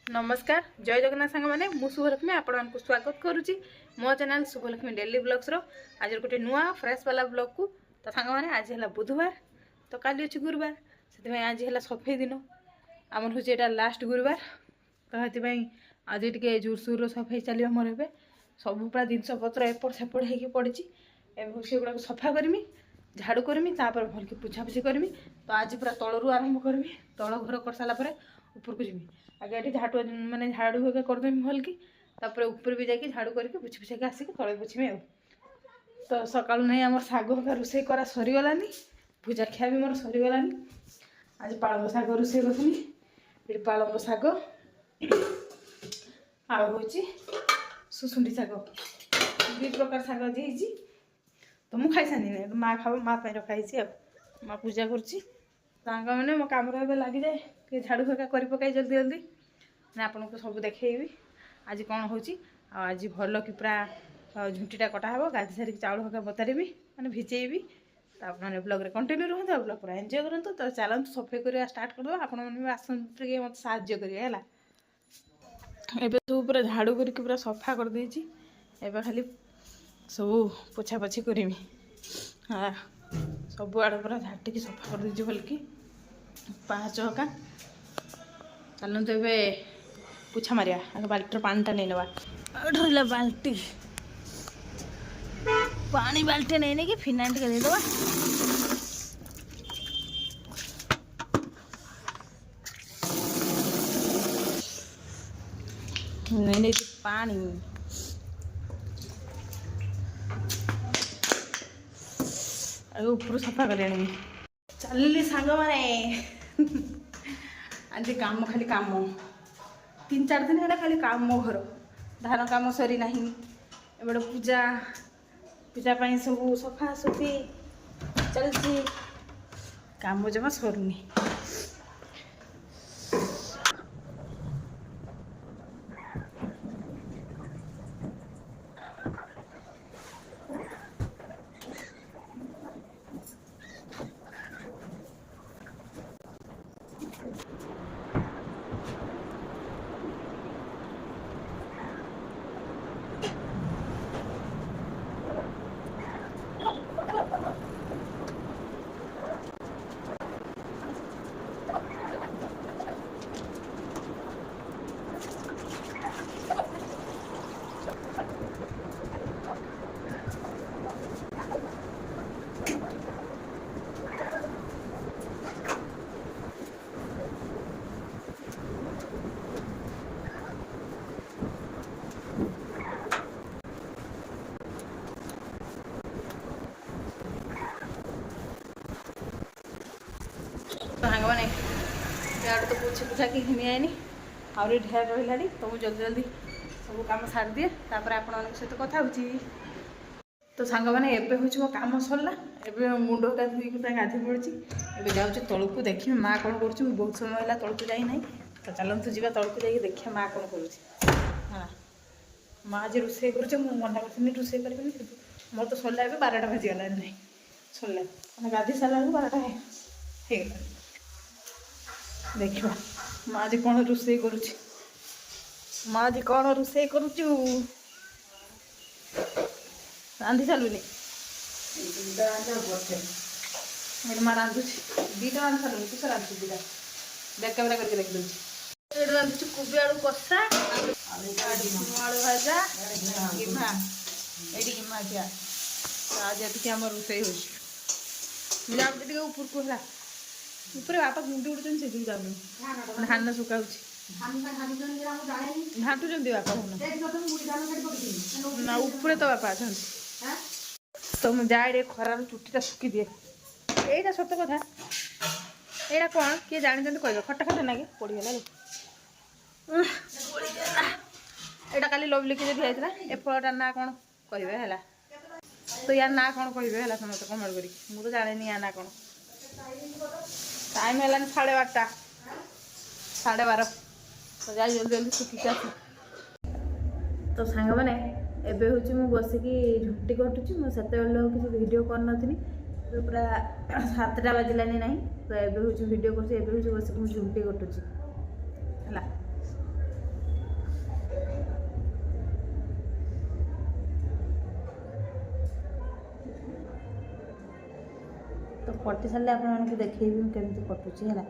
नमस्कार जय जगन्नाथ सांग मैंने शुभलक्ष्मी आपण को स्वागत करुच्ची मो चैनल शुभलक्ष्मी डेली ब्लॉग्स आज गोटे नुआ फ्रेश वाला ब्लॉग को तो सांग मैंने आज है बुधवार तो काली अच्छी गुरुवार से आज है सफेई दिन आम हूँ यहाँ लास्ट गुरुवार तो ये आज टे जोरसोर सफेई चलो मोर ए सब पूरा जिनस पत्र एपट सेपट हो पड़ी से गुड़ा सफा करमी झाड़ू करमी तापर भल के पोछापोछी करमी तो आज पूरा तलू आरंभ करमी तल घर कर सारापर ऊपर को जीवी आगे ये झाड़ू माने झाड़ू होगा करदेमी भल की तापर ऊपर भी जाकि झाड़ू करके पोछी पोछाक आसिक तले पोछमी आ तो सका नहीं आम शाग होगा रोसे करा सरीगलानी भुजा खिया भी मोर सरीगलानी आज पालंग शाग रोसे करी ये पालंग शाग आ सुसुंडी शाग दुई प्रकार शाग आज तो मुझे खाई सारी माँ खाव माँ रखाई माँ पूजा करुच्ची मैंने मो कम लग जाए कि झाड़ू फेका कर पकाई जल्दी जल्दी ना आपन को सब देखी आज कौन हो आज भल कि पूरा झुंटीटा कटा हे गाधी सारिक चाउल फेका बतारी मैंने भिजेबी तो आपने ब्लॉग कंटिन्यू रुहतु ब्लॉग पूरा एंजॉय करते तो चलते सफाई करवा स्टार्ट करदे आपने आसते मत साहाଯ୍य करेंगे है सब पूरा झाड़ू करके पूरा सफा कर देछि एबे खाली सब पोछापोछी करमी हाँ सब आड़ पूरा झाटिकी सफा कर दीजिए भल की पाँच हका चलते ए पोछा मारिया आगे बाल्टी पानी नहीं नवा ढोला बाल्टी पानी बाल्टी नहीं कि फिनाइल टे देदवा नहीं पानी ऊपर सफा कर चलिए सांग माने आज काम खाली काम 3-4 दिन है खाली काम घर धान काम सरी ना एबे पूजा पूजा पाई सब सफा सफी चलती काम जमा सरुनी सांग मैंने यार तो पूछे पूछा कि घिनी आईनी आउरी ढेर रहा तो मुझे जल्दी जल्दी सब कम सारी दिए तापर आपण सहित कथा तो सांग मैंने एबे हूँ मो कम सरला एबे मुंड का धोईक गाधी पड़ी एबे जाऊँ तलू देखी माँ कौन कर बहुत समय है तलू जाई ना तो चलतु जी तलू जा देखिए माँ कौन कर माँ आज रोसे कर मना कर रोसे कर मोर तो सरला 12टा बाजीगला ना सरला गाधी सारा 12टा हो देखा माँ आज कौन रोसे कर माँ आज कौन रोसे कर रांधि सारूनी माँ रांधुची 2टा रांधि सारूनी किस रांधु 2टा बैक कैमेरा करके रख दूँ रांधुची कोबी आलू कषा आलू भाजा गिमा ये गिमा क्या आज ये आम रोसे हो ऊपर को है ऊपर बापा गुंडी उड़ुन से जाऊन धान सुखा घाटुंट बापा ना ऊपर तो बापा अच्छा तो मुझे जाए खरार चुटीटा सुखी दिए यहीटा सत कथा यहाँ कौन किए जानी कह खटा खटा ना कि पड़गला यहाँ काली लवली के दिखाई ए फलटा ना कौन कहे है तो यार ना कौन कहे है समस्त कमेंट करी मुझे जानी या ना कौन टाइम है 12:30 12:30 तो जा जल्दी जल्दी सुखिक आस तो सांग मैंने एबे हूँ मुझे बसिकी झुटी कटुची मुझे किसी वीडियो करनी पूरा 7टा बाजिलानी ना तो एबे हूँ वीडियो कर बसिक झुटी कटुची है कटि सारे आपको देखी केमती कटुची है।